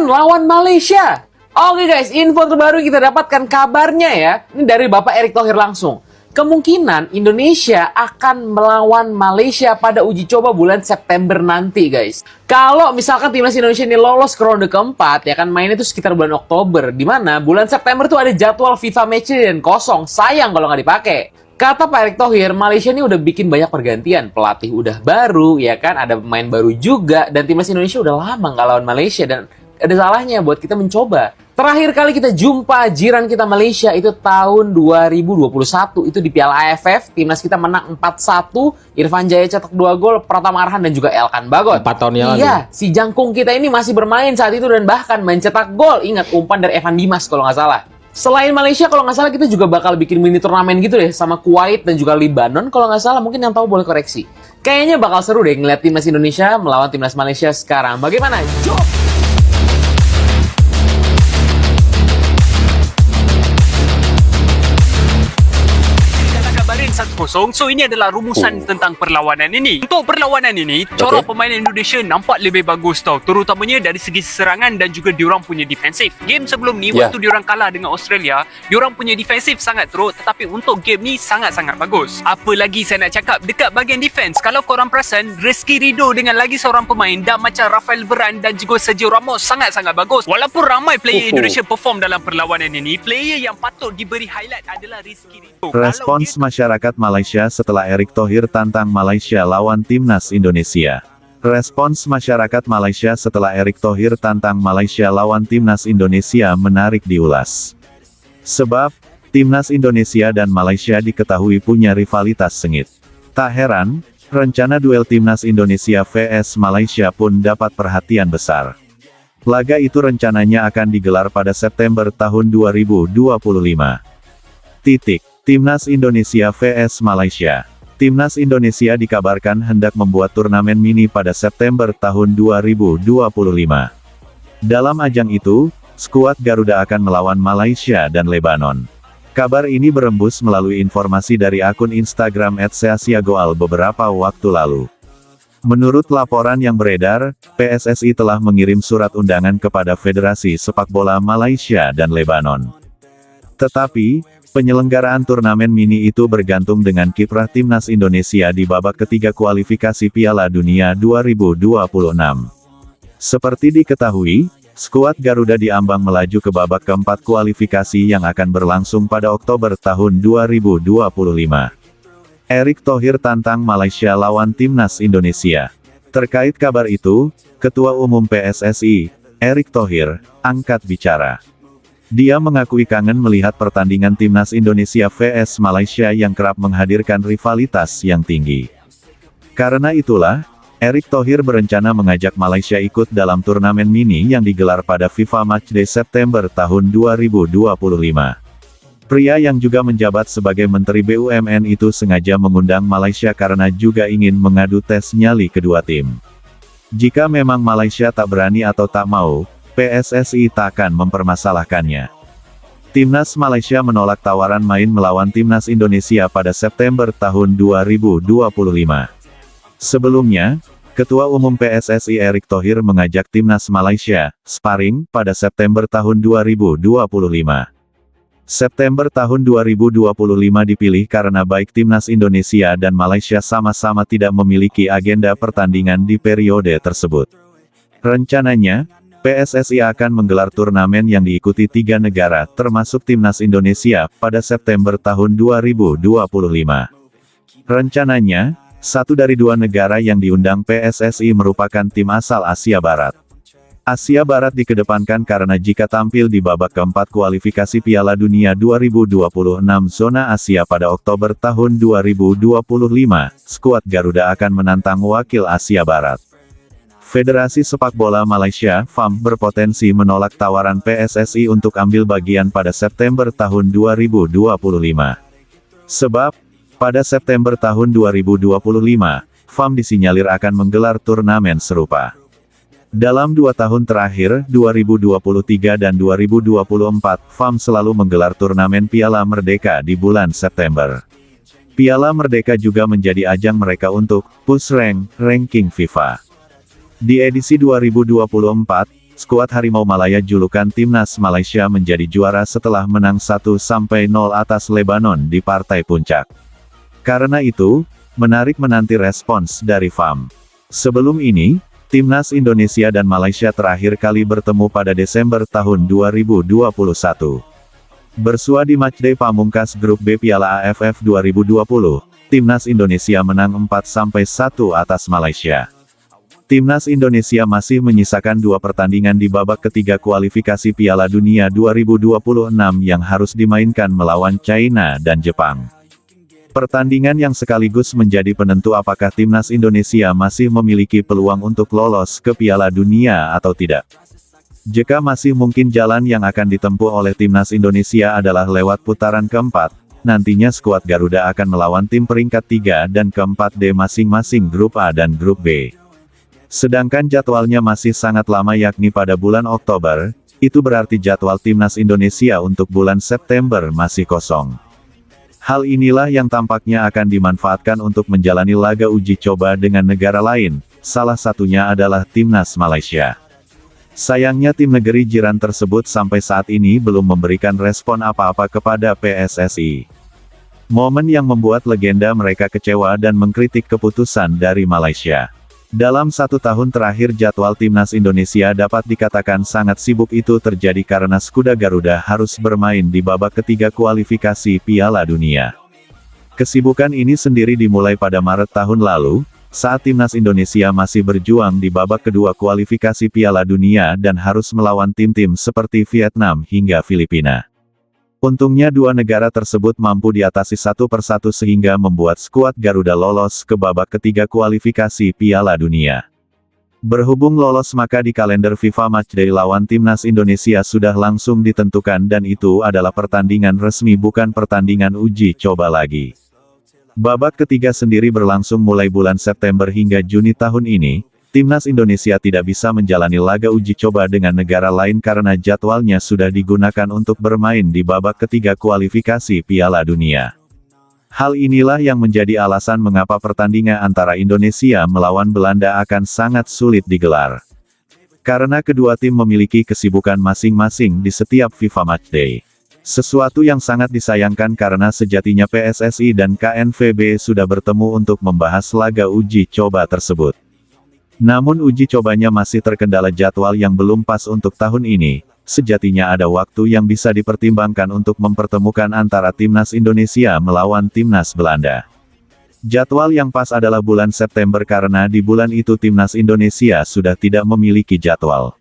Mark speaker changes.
Speaker 1: Thailand lawan Malaysia. Oke guys, info terbaru kita dapatkan kabarnya ya. Ini dari Bapak Erick Thohir langsung. Kemungkinan Indonesia akan melawan Malaysia pada uji coba bulan September nanti guys. Kalau misalkan timnas Indonesia ini lolos ke ronde keempat, ya kan mainnya itu sekitar bulan Oktober. Dimana bulan September tuh ada jadwal FIFA match dan kosong. Sayang kalau nggak dipakai. Kata Pak Erick Thohir, Malaysia ini udah bikin banyak pergantian. Pelatih udah baru, ya kan? Ada pemain baru juga. Dan timnas Indonesia udah lama nggak lawan Malaysia. Dan ada salahnya buat kita mencoba. Terakhir kali kita jumpa jiran kita Malaysia itu tahun 2021. Itu di Piala AFF. Timnas kita menang 4-1. Irfan Jaya cetak 2 gol. Pratama Arhan dan juga Elkan Bagot.
Speaker 2: 4 tahun yang lalu.
Speaker 1: Iya, si jangkung kita ini masih bermain saat itu. Dan bahkan mencetak gol. Ingat, umpan dari Evan Dimas kalau nggak salah. Selain Malaysia, kalau nggak salah kita juga bakal bikin mini turnamen gitu deh. Sama Kuwait dan juga Libanon. Kalau nggak salah, mungkin yang tahu boleh koreksi. Kayaknya bakal seru deh ngeliat timnas Indonesia melawan timnas Malaysia sekarang. Bagaimana? Jom!
Speaker 3: So ini adalah rumusan tentang perlawanan ini. Untuk perlawanan ini, corak pemain Indonesia nampak lebih bagus tau. Terutamanya dari segi serangan dan juga diorang punya defensif. Game sebelum ni, waktu diorang kalah dengan Australia, diorang punya defensif sangat teruk. Tetapi untuk game ni sangat-sangat bagus. Apa lagi saya nak cakap dekat bahagian defense? Kalau korang perasan, Rizky Ridho dengan lagi seorang pemain dah macam Rafael Varane dan juga Sergio Ramos sangat-sangat bagus. Walaupun ramai player Indonesia perform dalam perlawanan ini, player yang patut diberi highlight adalah Rizky Ridho.
Speaker 4: Respons masyarakat Malaysia setelah Erick Thohir tantang Malaysia lawan timnas Indonesia. Respons masyarakat Malaysia setelah Erick Thohir tantang Malaysia lawan timnas Indonesia menarik diulas. Sebab, timnas Indonesia dan Malaysia diketahui punya rivalitas sengit. Tak heran, rencana duel timnas Indonesia vs Malaysia pun dapat perhatian besar. Laga itu rencananya akan digelar pada September tahun 2025. Timnas Indonesia vs Malaysia. Timnas Indonesia dikabarkan hendak membuat turnamen mini pada September tahun 2025. Dalam ajang itu, skuad Garuda akan melawan Malaysia dan Lebanon. Kabar ini berembus melalui informasi dari akun Instagram @seasiagoal beberapa waktu lalu. Menurut laporan yang beredar, PSSI telah mengirim surat undangan kepada Federasi Sepak Bola Malaysia dan Lebanon. Tetapi, penyelenggaraan turnamen mini itu bergantung dengan kiprah timnas Indonesia di babak ketiga kualifikasi Piala Dunia 2026. Seperti diketahui, skuad Garuda diambang melaju ke babak keempat kualifikasi yang akan berlangsung pada Oktober tahun 2025. Erick Thohir tantang Malaysia lawan timnas Indonesia. Terkait kabar itu, Ketua Umum PSSI, Erick Thohir, angkat bicara. Dia mengakui kangen melihat pertandingan timnas Indonesia vs Malaysia yang kerap menghadirkan rivalitas yang tinggi. Karena itulah, Erick Thohir berencana mengajak Malaysia ikut dalam turnamen mini yang digelar pada FIFA Matchday September tahun 2025. Pria yang juga menjabat sebagai Menteri BUMN itu sengaja mengundang Malaysia karena juga ingin mengadu tes nyali kedua tim. Jika memang Malaysia tak berani atau tak mau, PSSI tak akan mempermasalahkannya. Timnas Malaysia menolak tawaran main melawan timnas Indonesia pada September tahun 2025. Sebelumnya, Ketua Umum PSSI Erick Thohir mengajak timnas Malaysia sparring pada September tahun 2025. September tahun 2025 dipilih karena baik timnas Indonesia dan Malaysia sama-sama tidak memiliki agenda pertandingan di periode tersebut. Rencananya, PSSI akan menggelar turnamen yang diikuti 3 negara, termasuk timnas Indonesia, pada September tahun 2025. Rencananya, 1 dari 2 negara yang diundang PSSI merupakan tim asal Asia Barat. Asia Barat dikedepankan karena jika tampil di babak keempat kualifikasi Piala Dunia 2026 zona Asia pada Oktober tahun 2025, skuad Garuda akan menantang wakil Asia Barat. Federasi Sepak Bola Malaysia (FAM) berpotensi menolak tawaran PSSI untuk ambil bagian pada September tahun 2025. Sebab, pada September tahun 2025, FAM disinyalir akan menggelar turnamen serupa. Dalam 2 tahun terakhir, 2023 dan 2024, FAM selalu menggelar turnamen Piala Merdeka di bulan September. Piala Merdeka juga menjadi ajang mereka untuk push ranking FIFA. Di edisi 2024, skuad Harimau Malaya julukan Timnas Malaysia menjadi juara setelah menang 1-0 atas Lebanon di partai puncak. Karena itu, menarik menanti respons dari FAM. Sebelum ini, Timnas Indonesia dan Malaysia terakhir kali bertemu pada Desember tahun 2021. Bersua di matchday pamungkas grup B Piala AFF 2020, Timnas Indonesia menang 4-1 atas Malaysia. Timnas Indonesia masih menyisakan 2 pertandingan di babak ketiga kualifikasi Piala Dunia 2026 yang harus dimainkan melawan China dan Jepang. Pertandingan yang sekaligus menjadi penentu apakah Timnas Indonesia masih memiliki peluang untuk lolos ke Piala Dunia atau tidak. Jika masih mungkin jalan yang akan ditempuh oleh Timnas Indonesia adalah lewat putaran keempat, nantinya skuad Garuda akan melawan tim peringkat 3 dan keempat D masing-masing grup A dan grup B. Sedangkan jadwalnya masih sangat lama yakni pada bulan Oktober, itu berarti jadwal Timnas Indonesia untuk bulan September masih kosong. Hal inilah yang tampaknya akan dimanfaatkan untuk menjalani laga uji coba dengan negara lain, salah satunya adalah Timnas Malaysia. Sayangnya tim negeri jiran tersebut sampai saat ini belum memberikan respon apa-apa kepada PSSI. Momen yang membuat legenda mereka kecewa dan mengkritik keputusan dari Malaysia. Dalam 1 tahun terakhir jadwal Timnas Indonesia dapat dikatakan sangat sibuk itu terjadi karena skuad Garuda harus bermain di babak ketiga kualifikasi Piala Dunia. Kesibukan ini sendiri dimulai pada Maret tahun lalu, saat Timnas Indonesia masih berjuang di babak kedua kualifikasi Piala Dunia dan harus melawan tim-tim seperti Vietnam hingga Filipina. Untungnya 2 negara tersebut mampu diatasi satu persatu sehingga membuat skuad Garuda lolos ke babak ketiga kualifikasi Piala Dunia. Berhubung lolos maka di kalender FIFA Matchday lawan Timnas Indonesia sudah langsung ditentukan dan itu adalah pertandingan resmi bukan pertandingan uji coba lagi. Babak ketiga sendiri berlangsung mulai bulan September hingga Juni tahun ini, Timnas Indonesia tidak bisa menjalani laga uji coba dengan negara lain karena jadwalnya sudah digunakan untuk bermain di babak ketiga kualifikasi Piala Dunia. Hal inilah yang menjadi alasan mengapa pertandingan antara Indonesia melawan Belanda akan sangat sulit digelar. Karena kedua tim memiliki kesibukan masing-masing di setiap FIFA Matchday. Sesuatu yang sangat disayangkan karena sejatinya PSSI dan KNVB sudah bertemu untuk membahas laga uji coba tersebut. Namun uji cobanya masih terkendala jadwal yang belum pas untuk tahun ini, sejatinya ada waktu yang bisa dipertimbangkan untuk mempertemukan antara Timnas Indonesia melawan Timnas Belanda. Jadwal yang pas adalah bulan September karena di bulan itu Timnas Indonesia sudah tidak memiliki jadwal.